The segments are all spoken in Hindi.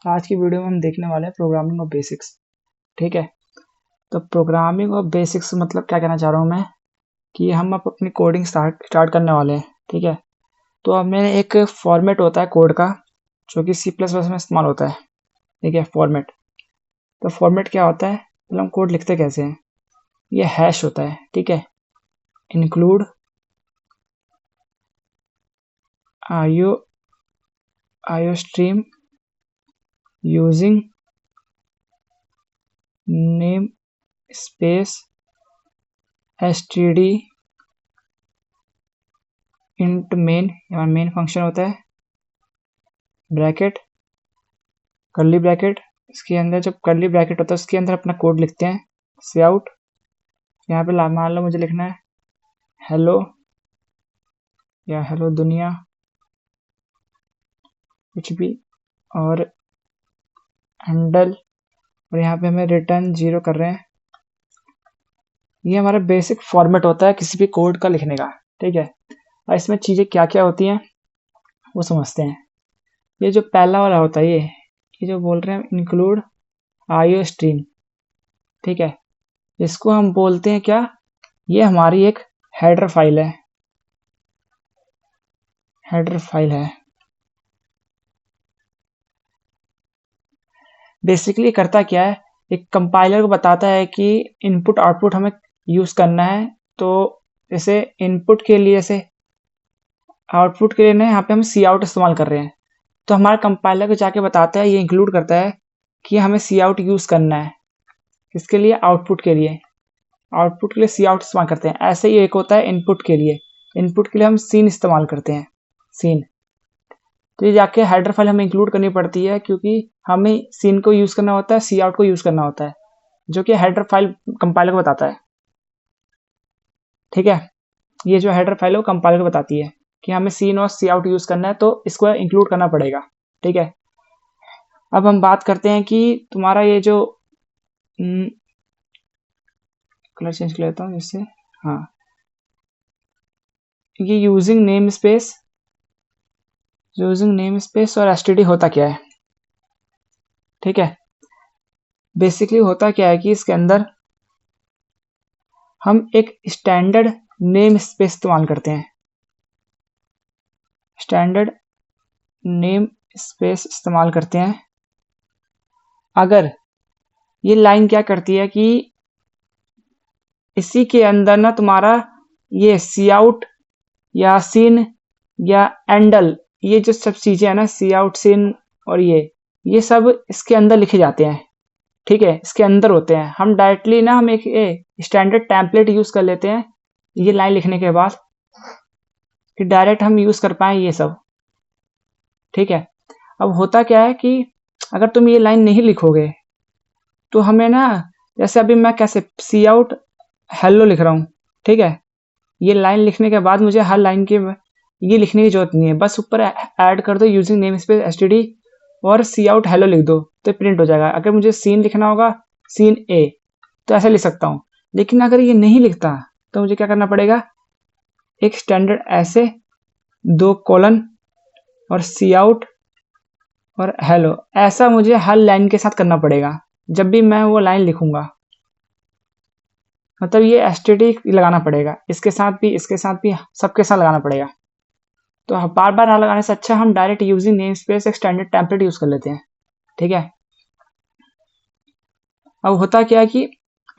तो आज की वीडियो में हम देखने वाले हैं प्रोग्रामिंग ऑफ बेसिक्स। ठीक है, तो प्रोग्रामिंग ऑफ बेसिक्स मतलब क्या कहना चाह रहा हूँ मैं कि हम अब अपनी कोडिंग स्टार्ट करने वाले हैं। ठीक है, तो अब में एक फॉर्मेट होता है कोड का जो कि सी प्लस प्लस में इस्तेमाल होता है। ठीक है, फॉर्मेट। तो फॉर्मेट क्या होता है, मतलब हम कोड लिखते कैसे हैं, ये हैश होता है। ठीक है, include IO IO stream using name space STD int main, यहाँ मेन फंक्शन होता है, ब्रैकेट कर्ली ब्रैकेट। इसके अंदर जब कर्ली ब्रैकेट होता है उसके अंदर अपना कोड लिखते हैं, सी आउट। यहाँ पे मान लो मुझे लिखना है हेलो या हेलो दुनिया, कुछ भी, और हैंडल, और यहाँ पे हमें रिटर्न 0 कर रहे हैं। ये हमारा बेसिक फॉर्मेट होता है किसी भी कोड का लिखने का। ठीक है, और इसमें चीज़ें क्या क्या होती हैं वो समझते हैं। ये जो पहला वाला होता है, ये जो बोल रहे हैं इंक्लूड आईओ स्ट्रीम। ठीक है, इसको हम बोलते हैं क्या, ये हमारी एक हेडर फाइल है, हेडर फाइल है। बेसिकली करता क्या है, एक कंपाइलर को बताता है कि इनपुट आउटपुट हमें यूज करना है। तो जैसे इनपुट के लिए, जैसे आउटपुट के लिए ना, यहाँ पे हम सी आउट इस्तेमाल कर रहे हैं, तो हमारा कंपाइलर को जाके बताता है, ये इंक्लूड करता है कि हमें सी आउट यूज करना है। किसके लिए, आउटपुट के लिए। आउटपुट के लिए सी आउट इस्तेमाल करते हैं। ऐसे ही एक होता है इनपुट के लिए, इनपुट के लिए हम सीन इस्तेमाल करते हैं, सीन। तो ये जाके हेडर फाइल हमें इंक्लूड करनी पड़ती है क्योंकि हमें सीन को यूज करना होता है, सी आउट को यूज करना होता है, जो कि हेडर फाइल कंपाइलर को बताता है। ठीक है, ये जो हेडर फाइल है वो कंपाइलर को बताती है कि हमें सीन और सी आउट यूज करना है, तो इसको इंक्लूड करना पड़ेगा। ठीक है, अब हम बात करते हैं कि तुम्हारा ये जो कलर चेंज कर लेता हूँ जिससे, हाँ, ये यूजिंग नेम स्पेस और एसटीडी होता क्या है। ठीक है, बेसिकली होता क्या है कि इसके अंदर हम एक स्टैंडर्ड नेम स्पेस इस्तेमाल करते हैं, स्टैंडर्ड नेम स्पेस इस्तेमाल करते हैं। अगर ये लाइन क्या करती है कि इसी के अंदर ना तुम्हारा ये सी आउट या सीन या एंडल, ये जो सब चीजें है ना, सी आउट सीन और ये सब इसके अंदर लिखे जाते हैं। ठीक है, इसके अंदर होते हैं। हम डायरेक्टली ना, हम एक स्टैंडर्ड टेम्पलेट यूज कर लेते हैं ये लाइन लिखने के बाद, कि डायरेक्ट हम यूज कर पाए ये सब। ठीक है, अब होता क्या है कि अगर तुम ये लाइन नहीं लिखोगे तो हमें ना, जैसे अभी मैं कैसे सी आउट हेलो लिख रहा हूँ। ठीक है, ये लाइन लिखने के बाद मुझे हर लाइन के ये लिखने की जरूरत नहीं है, बस ऊपर ऐड कर दो यूजिंग नेम स्पेस एसटीडी और सी आउट हेलो लिख दो तो प्रिंट हो जाएगा। अगर मुझे सीन लिखना होगा, सीन ए, तो ऐसे लिख सकता हूँ। लेकिन अगर ये नहीं लिखता तो मुझे क्या करना पड़ेगा, एक स्टैंडर्ड ऐसे 2 कॉलन और सी आउट और हेलो, ऐसा मुझे हर लाइन के साथ करना पड़ेगा जब भी मैं वो लाइन लिखूंगा। मतलब ये एसटीडी लगाना पड़ेगा, इसके साथ भी, इसके साथ भी, सबके साथ लगाना पड़ेगा। तो बार बार ना लगाने से अच्छा हम डायरेक्ट यूजिंग नेम स्पेस एक स्टैंडर्ड टेम्पलेट यूज कर लेते हैं। ठीक है, अब होता क्या है कि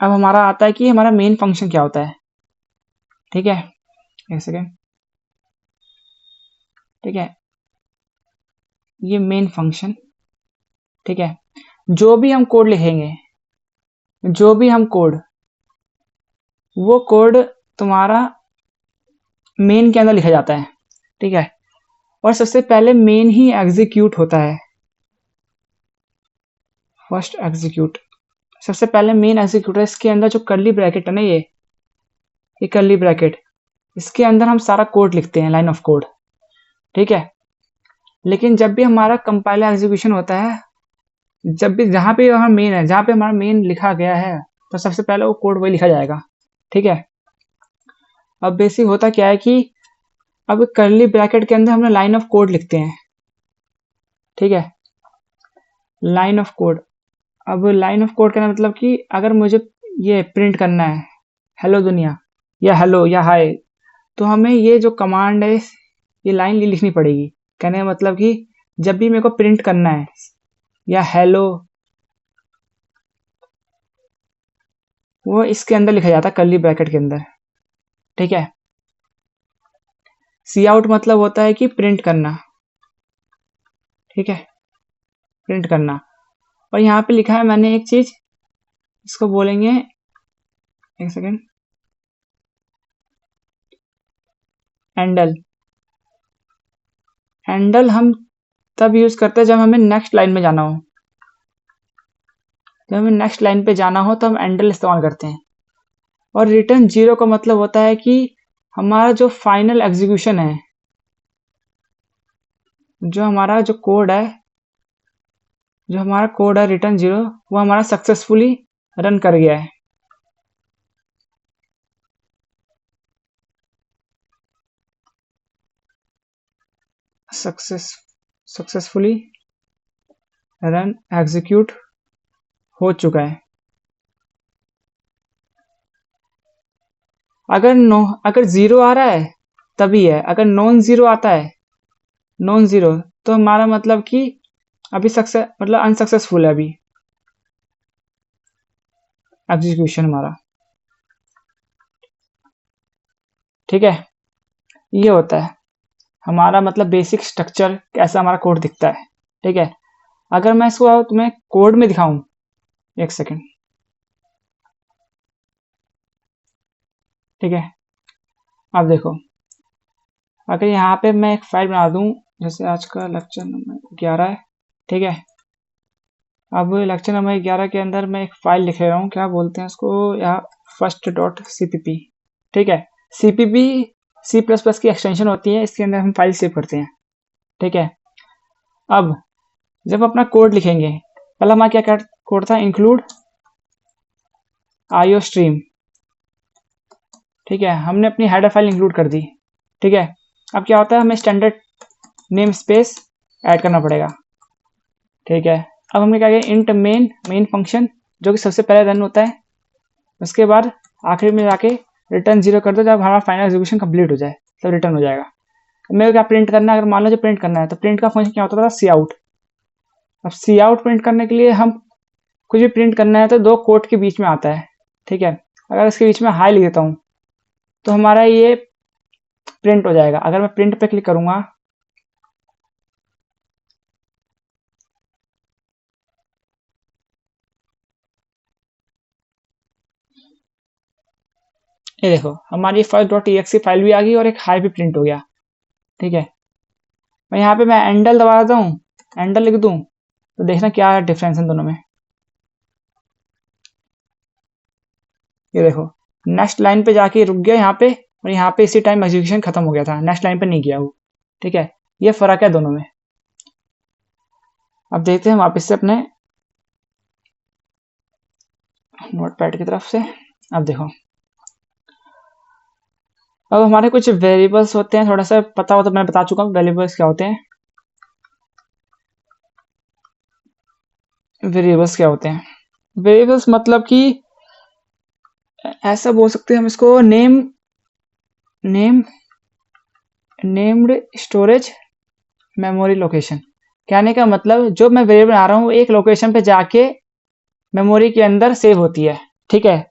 अब हमारा आता है कि हमारा मेन फंक्शन क्या होता है। ठीक है, एक सेकेंड। ठीक है, ये मेन फंक्शन। ठीक है, जो भी हम कोड लिखेंगे, जो भी हम कोड, वो कोड तुम्हारा मेन के अंदर लिखा जाता है। ठीक है, और सबसे पहले मेन ही एग्जीक्यूट होता है, फर्स्ट एग्जीक्यूट। सबसे पहले मेन एग्जीक्यूट है, इसके अंदर जो कर्ली ब्रैकेट है ना, ये कर्ली ब्रैकेट, इसके अंदर हम सारा कोड लिखते हैं, लाइन ऑफ कोड। ठीक है, लेकिन जब भी हमारा कंपाइलर एग्जीक्यूशन होता है, जब भी जहां पे हमारा मेन है, जहां पे हमारा मेन लिखा गया है, तो सबसे पहले वो कोड वही लिखा जाएगा। ठीक है, अब बेसिक होता क्या है कि अब कर्ली ब्रैकेट के अंदर हम लाइन ऑफ कोड लिखते हैं। ठीक है, लाइन ऑफ कोड। अब लाइन ऑफ कोड का मतलब कि अगर मुझे ये प्रिंट करना है हेलो दुनिया या हेलो या हाय, तो हमें ये जो कमांड है ये लाइन लिखनी पड़ेगी। कहने का मतलब कि जब भी मेरे को प्रिंट करना है या हेलो, वो इसके अंदर लिखा जाता है कर्ली ब्रैकेट के अंदर। ठीक है। सी आउट मतलब होता है कि प्रिंट करना। ठीक है, प्रिंट करना। और यहाँ पे लिखा है मैंने एक चीज, इसको बोलेंगे, एक सेकेंड, हैंडल। हैंडल हम तब यूज करते हैं जब हमें नेक्स्ट लाइन में जाना हो। जब हमें नेक्स्ट लाइन पे जाना हो तो हम हैंडल इस्तेमाल करते हैं। और रिटर्न जीरो का मतलब होता है कि हमारा जो फाइनल एग्जीक्यूशन है, जो हमारा जो कोड है, जो हमारा कोड है रिटर्न जीरो, वो हमारा सक्सेसफुली रन कर गया है। सक्सेसफुली रन एग्जीक्यूट हो चुका है। अगर जीरो आ रहा है तभी है, अगर नॉन जीरो आता है, नॉन जीरो, तो हमारा मतलब कि अभी सक्सेस मतलब अनसक्सेसफुल है अभी एग्जीक्यूशन हमारा। ठीक है, ये होता है हमारा मतलब बेसिक स्ट्रक्चर, कैसा हमारा कोड दिखता है। ठीक है, अगर मैं इसको तुम्हें कोड में दिखाऊं, एक सेकेंड। ठीक है, अब देखो, अगर यहाँ पे मैं एक फाइल बना दूं, जैसे आज का लेक्चर नंबर 11 है। ठीक है, अब लेक्चर नंबर 11 के अंदर मैं एक फाइल लिख रहा हूँ, क्या बोलते हैं इसको, या फर्स्ट डॉट cpp। ठीक है, cpp C++ की एक्सटेंशन होती है, इसके अंदर हम फाइल सेव करते हैं। ठीक है, अब जब अपना कोड लिखेंगे, पहला हमारा क्या कोड था, इंक्लूड IO स्ट्रीम। ठीक है, हमने अपनी हेडर फाइल इंक्लूड कर दी। ठीक है, अब क्या होता है, हमें स्टैंडर्ड नेम स्पेस ऐड करना पड़ेगा। ठीक है, अब हमने क्या किया, इंट मेन फंक्शन, जो कि सबसे पहले रन होता है, उसके बाद आखिरी में जाके रिटर्न जीरो कर दो, जब हमारा फाइनल एग्जीक्यूशन कंप्लीट हो जाए तब रिटर्न हो जाएगा। मेरे को क्या प्रिंट करना है, अगर मान लो जो प्रिंट करना है, तो प्रिंट का फंक्शन क्या होता था, सी आउट। अब सी आउट प्रिंट करने के लिए हम कुछ भी प्रिंट करना है तो दो कोट के बीच में आता है। ठीक है, अगर इसके बीच में हाई लिख देता हूँ तो हमारा ये प्रिंट हो जाएगा। अगर मैं प्रिंट पे क्लिक करूंगा, ये देखो हमारी फर्स्ट डॉट exe फाइल भी आ गई और एक हाई भी प्रिंट हो गया। ठीक है, मैं यहाँ पे मैं एंडल दबा देता हूँ, एंडल लिख दूं, तो देखना क्या डिफरेंस है दोनों में। ये देखो नेक्स्ट लाइन पे जाके रुक गया यहाँ पे, और यहाँ पे इसी टाइम एग्जीक्यूशन खत्म हो गया था, नेक्स्ट लाइन पे नहीं गया वो। ठीक है, ये फर्क है दोनों में। अब देखते हैं वापस से अपने नोटपैड की तरफ से। अब देखो, अब हमारे कुछ वेरिएबल्स होते हैं, थोड़ा सा पता हो तो मैं बता चुका हूँ वेरिएबल्स क्या होते हैं। वेरिएबल्स क्या होते हैं, वेरिएबल्स मतलब कि ऐसा बोल सकते हैं हम इसको, नेम्ड स्टोरेज मेमोरी लोकेशन। कहने का मतलब जो मैं वेरिएबल बना रहा हूँ एक लोकेशन पे जाके मेमोरी के अंदर सेव होती है। ठीक है,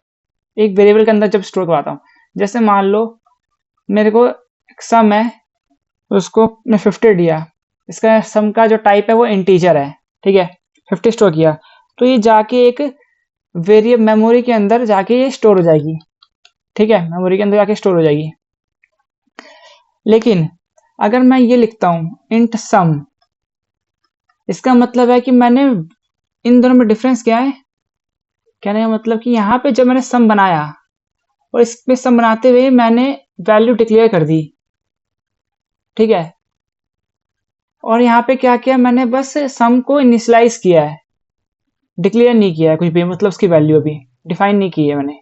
एक वेरिएबल के अंदर जब स्टोर करवाता हूँ, जैसे मान लो मेरे को सम है, उसको मैं 50 दिया, इसका सम का जो टाइप है वो इंटीजर है। ठीक है, 50 स्टोर किया, तो ये जाके एक वेरिएबल मेमोरी के अंदर जाके ये स्टोर हो जाएगी। ठीक है, मेमोरी के अंदर जाके स्टोर हो जाएगी। लेकिन अगर मैं ये लिखता हूं इंट सम, इसका मतलब है कि मैंने इन दोनों में डिफरेंस क्या है, कहने का मतलब कि यहाँ पे जब मैंने सम बनाया और इसमें सम बनाते हुए मैंने वैल्यू डिक्लेयर कर दी। ठीक है, और यहाँ पे क्या किया, मैंने बस सम को इनिशियलाइज किया है, डिक्लेयर नहीं किया है कुछ भी, मतलब उसकी वैल्यू अभी डिफाइन नहीं की है मैंने।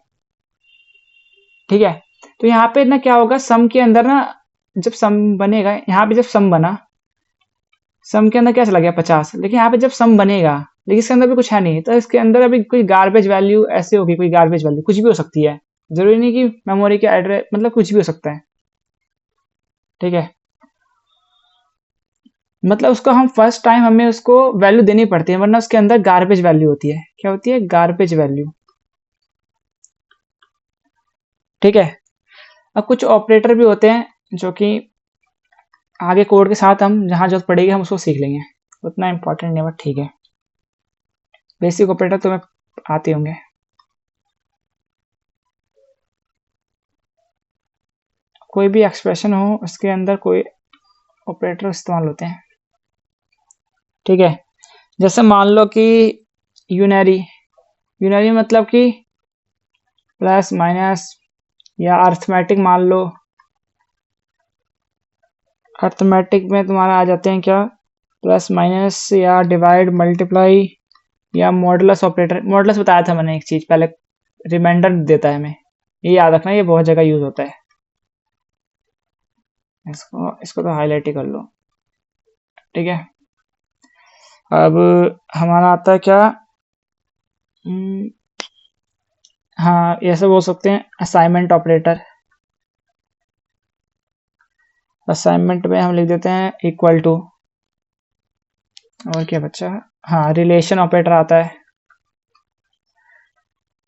ठीक है, तो यहाँ पे ना क्या होगा, सम के अंदर ना जब सम बनेगा, यहाँ पे जब सम बना, सम के अंदर क्या चला गया 50, लेकिन यहाँ पे जब सम बनेगा लेकिन इसके अंदर भी कुछ है नहीं, तो इसके अंदर अभी कोई गार्बेज वैल्यू ऐसे होगी, कोई गार्बेज वैल्यू कुछ भी हो सकती है, जरूरी नहीं कि मेमोरी के एड्रेस, मतलब कुछ भी हो सकता है। ठीक है, मतलब उसको हम फर्स्ट टाइम हमें उसको वैल्यू देनी पड़ती है, वरना उसके अंदर गार्बेज वैल्यू होती है। क्या होती है? Garbage value. ठीक है, अब कुछ ऑपरेटर भी होते हैं जो कि आगे कोड के साथ हम जहां जरूरत पड़ेगी हम उसको सीख लेंगे, उतना इंपॉर्टेंट नहीं, बट ठीक है, बेसिक ऑपरेटर तुम्हें आते होंगे। कोई भी एक्सप्रेशन हो उसके अंदर कोई ऑपरेटर इस्तेमाल होते हैं। ठीक है, जैसे मान लो कि यूनरी, यूनरी मतलब कि प्लस माइनस, या अर्थमेटिक मान लो, अर्थमेटिक में तुम्हारा आ जाते हैं क्या, प्लस माइनस या डिवाइड मल्टीप्लाई, या मॉडुलस ऑपरेटर। मॉडुलस बताया था मैंने एक चीज पहले, रिमाइंडर देता है हमें, ये याद रखना, ये बहुत जगह यूज होता है। इसको इसको तो हाईलाइट ही कर लो। ठीक है, अब हमारा आता है क्या, हाँ ऐसे बोल सकते हैं असाइनमेंट ऑपरेटर। असाइनमेंट में हम लिख देते हैं इक्वल टू, और क्या बच्चा, हाँ रिलेशन ऑपरेटर आता है।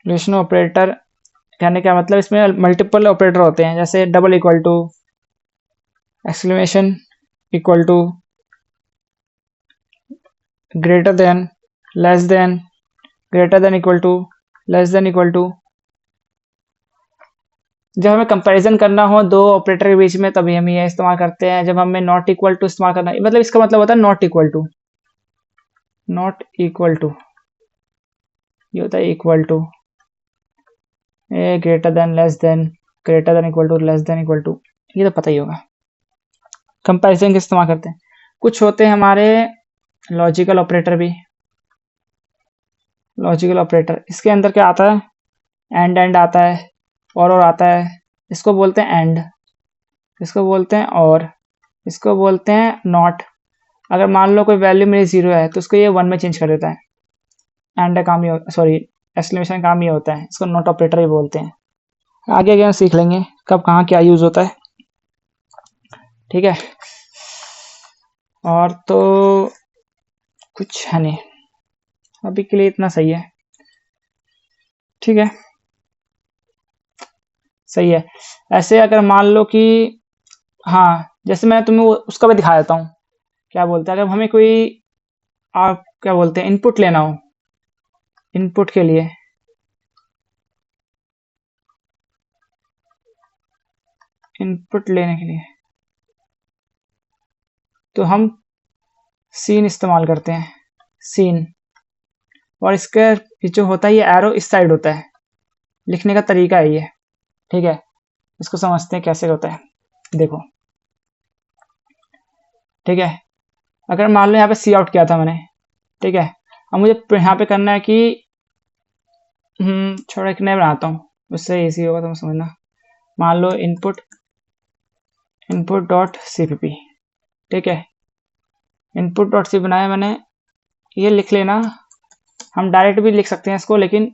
रिलेशन ऑपरेटर कहने का मतलब इसमें मल्टीपल ऑपरेटर होते हैं, जैसे double equal to, exclamation equal to, greater than, less than, greater than equal to, less than equal to. जब हमें कंपैरिजन करना हो दो ऑपरेटर के बीच में तभी हम ये इस्तेमाल करते हैं। जब हमें नॉट इक्वल टू इस्तेमाल करना है, मतलब इसका मतलब होता है not equal to, not equal to, ये होता है equal to, a greater than, less than, greater than equal to, less than equal to, ये तो पता ही होगा। कंपैरिजन के इस्तेमाल करते हैं। कुछ होते हैं हमारे लॉजिकल ऑपरेटर भी, लॉजिकल ऑपरेटर, इसके अंदर क्या आता है, एंड आता है, और आता है, इसको बोलते हैं एंड, इसको बोलते हैं और, इसको बोलते हैं नॉट। अगर मान लो कोई वैल्यू मेरी 0 है तो उसको ये 1 में चेंज कर देता है। एंड का काम ये, सॉरी एक्सक्लेमेशन का काम ये होता है, इसको नॉट ऑपरेटर भी बोलते हैं। आगे आगे हम सीख लेंगे कब कहाँ क्या यूज होता है। ठीक है, और तो कुछ है नहीं, अभी के लिए इतना सही है। ठीक है, सही है। ऐसे अगर मान लो कि, हाँ जैसे मैं तुम्हें उसका भी दिखा देता हूँ, क्या बोलते हैं, अगर हमें कोई, आप क्या बोलते हैं, इनपुट लेना हो, इनपुट के लिए, इनपुट लेने के लिए तो हम सीन इस्तेमाल करते हैं, सीन। और इसका जो होता है ये एरो इस साइड होता है, लिखने का तरीका है ये। ठीक है, इसको समझते हैं कैसे होता है, देखो। ठीक है, अगर मान लो यहाँ पे सी आउट किया था मैंने, ठीक है, अब मुझे यहाँ पे करना है कि छोड़ा एक नया बनाता हूँ, उससे इजी होगा तुम समझना। मान लो इनपुट, इनपुट डॉट सीपीपी, ठीक है, इनपुट डॉट सी बनाया मैंने, ये लिख लेना। हम डायरेक्ट भी लिख सकते हैं इसको, लेकिन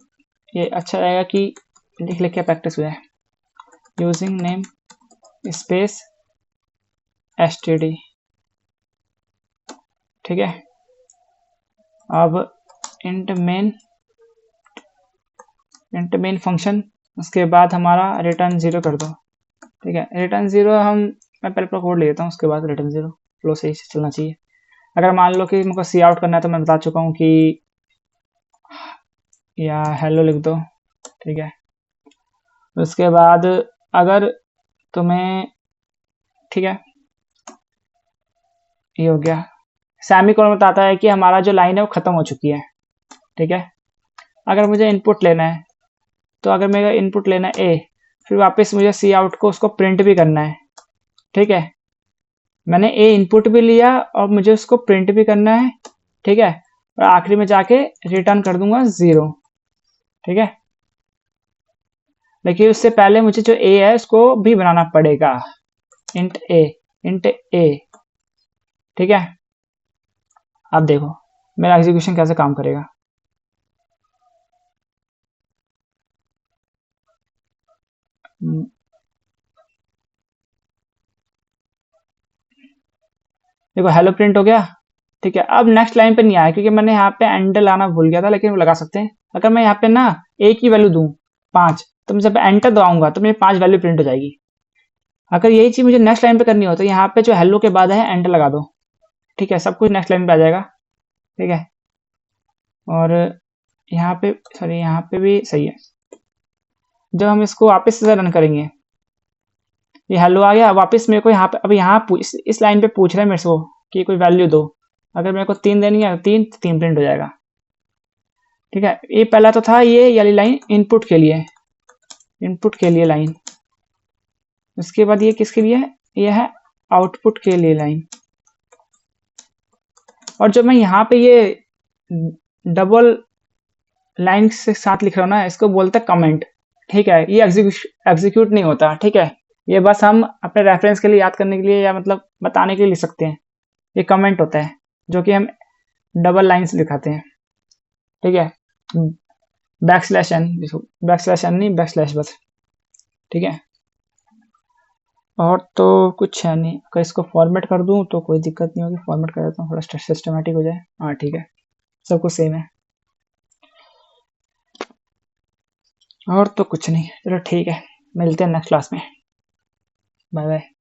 ये अच्छा रहेगा कि लिख लिख के प्रैक्टिस हो जाए। यूजिंग नेम स्पेस std, ठीक है। अब इंट मेन फंक्शन, उसके बाद हमारा रिटर्न 0 कर दो। ठीक है, रिटर्न 0 मैं पहले पूरा कोड ले लेता हूँ, उसके बाद रिटर्न 0, फ्लो सही से चलना चाहिए। अगर मान लो कि मुझको सी आउट करना है तो मैं बता चुका हूँ कि या हेलो लिख दो। ठीक है, उसके बाद अगर तुम्हें, ठीक है, ये हो गया। सेमीकोलन बताता है कि हमारा जो लाइन है वो खत्म हो चुकी है। ठीक है, अगर मुझे इनपुट लेना है तो अगर मेरा इनपुट लेना है ए, फिर वापस मुझे सी आउट को उसको प्रिंट भी करना है। ठीक है, मैंने ए इनपुट भी लिया और मुझे उसको प्रिंट भी करना है। ठीक है, और आखिरी में जाके रिटर्न कर दूंगा 0। ठीक है, लेकिन उससे पहले मुझे जो ए है उसको भी बनाना पड़ेगा, इंट ए, इंट ए। ठीक है, अब देखो मेरा एग्जीक्यूशन कैसे काम करेगा। देखो हेलो प्रिंट हो गया। ठीक है, अब नेक्स्ट लाइन पे नहीं आया क्योंकि मैंने यहाँ पे एंटर लाना भूल गया था, लेकिन वो लगा सकते हैं। अगर मैं यहाँ पे ना एक ही वैल्यू दूं 5, तो मैं जब एंटर दबाऊंगा तो मेरी 5 वैल्यू प्रिंट हो जाएगी। अगर यही चीज मुझे नेक्स्ट लाइन पे करनी हो तो यहाँ पे जो हेलो के बाद है एंटर लगा दो। ठीक है, सब कुछ नेक्स्ट लाइन पे आ जाएगा। ठीक है, और यहाँ पे सॉरी यहाँ पे भी सही है। जब हम इसको वापस से रन करेंगे, ये हेलो आ गया। वापस मेरे को यहाँ पे अब यहाँ इस लाइन पे पूछ रहा है मेरे से वो कि कोई वैल्यू दो। अगर मेरे को 3 देनी है, 3 प्रिंट हो जाएगा। ठीक है, ये पहला तो था ये वाली लाइन इनपुट के लिए, इनपुट के लिए लाइन। उसके बाद ये किसके लिए है, ये है आउटपुट के लिए लाइन। और जब मैं यहाँ पे ये डबल लाइन के साथ लिख रहा हूँ ना, इसको बोलते हैं कमेंट। ठीक है, ये एग्जीक्यूट नहीं होता। ठीक है, ये बस हम अपने रेफरेंस के लिए याद करने के लिए या मतलब बताने के लिए लिख सकते हैं। ये कमेंट होता है जो कि हम डबल लाइन से दिखाते हैं। ठीक है, बैकस्लैश एन, बैकस्लैश एन नहीं, बैकस्लैश बस। ठीक है, और तो कुछ है नहीं। अगर इसको फॉर्मेट कर दूं तो कोई दिक्कत नहीं होगी। फॉर्मेट कर देता हूँ, थोड़ा सिस्टमेटिक हो जाए। हाँ ठीक है, सब कुछ सेम है। और तो कुछ नहीं, चलो ठीक है, मिलते हैं नेक्स्ट क्लास में। Bye bye.